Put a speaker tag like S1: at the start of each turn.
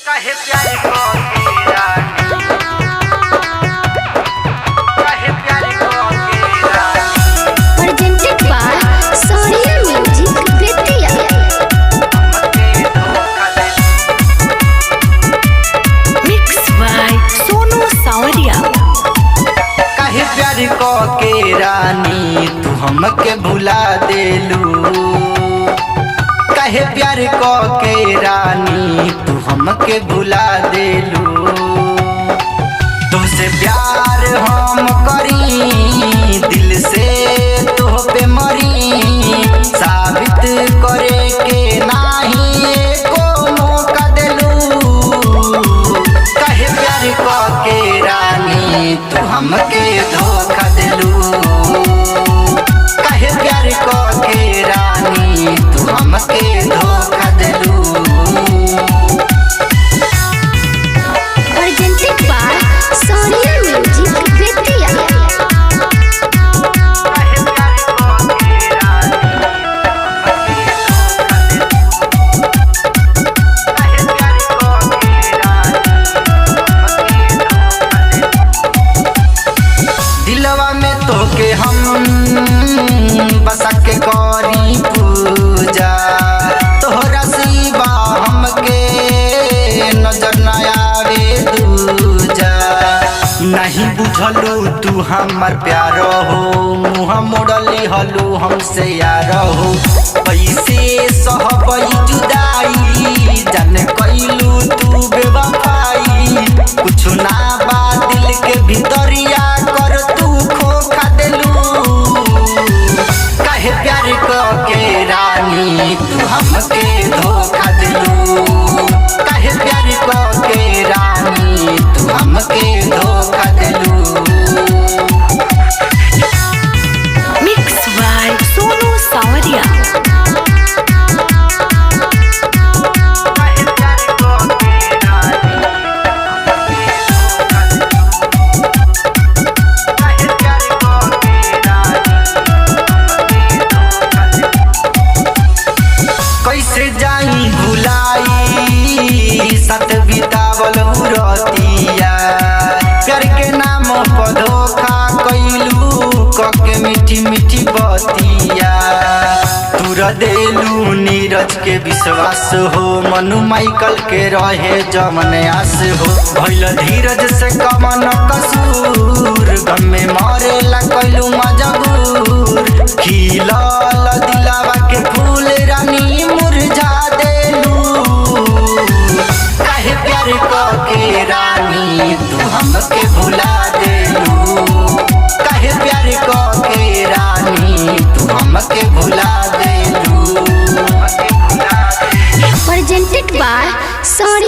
S1: काहे प्यार को तेरा काहे प्यार को तेरा
S2: presented by Sonia Music Vidya।
S1: हमके धोखा दे
S3: Mix by Sonu Sawadia।
S1: काहे प्यार को के रानी तू हमके भुला देलू। काहे प्यार को के रानी तू हमके भुला देलू। तुझसे प्यार हम करी दिल से तोह पे मरी साबित करे के नाही एको मौका देलू। काहे प्यार को के रानी तू हमके धोखा देलू। काहे प्यार को के रानी तू हमके धोखा देलू।
S2: Presented by Sonia Music Vidya।
S1: काहे प्यार को के रानी काहे प्यार को के रानी दिलवा में तोके हम बसा के करी पूजा तोहरा सिवा हमके नजर न आवे दूजा। नहीं बुझलू तू हमर प्यार हो मुँह मोड़ली हलू हमसे यार हो। पैसे सहबई जुदाई जाने कैलू तू बेवफाई कुछ ना बा दिल के भीतरिया कर तू खोखा देलू। काहे प्यार को के रानी तू हमके धोखा देलू। काहे प्यार को के रानी तू हमके धोखा देलू।
S3: Mix by Sonu Sawadia।
S1: काहे प्यार को के रानी काहे प्यार को के रानी कैसे जाई भुलाई साथ बितावल रतिया प्यार के नाम पर धोखा कैलू कके मीठी मीठी बतिया। तुर देलू नीरज के विश्वास हो मनु माइकल के रहे जमन आस हो। भइल धीरज से कमन कसूर गम में मरेला कैलू मजबूर। खिलल दिलावा के फूल रानी मुरझा देलू। काहे प्यार को के रानी तू हमके भुला देलू। काहे प्यार को के रानी तू हमके भुला देलू।
S2: Presented by Sonia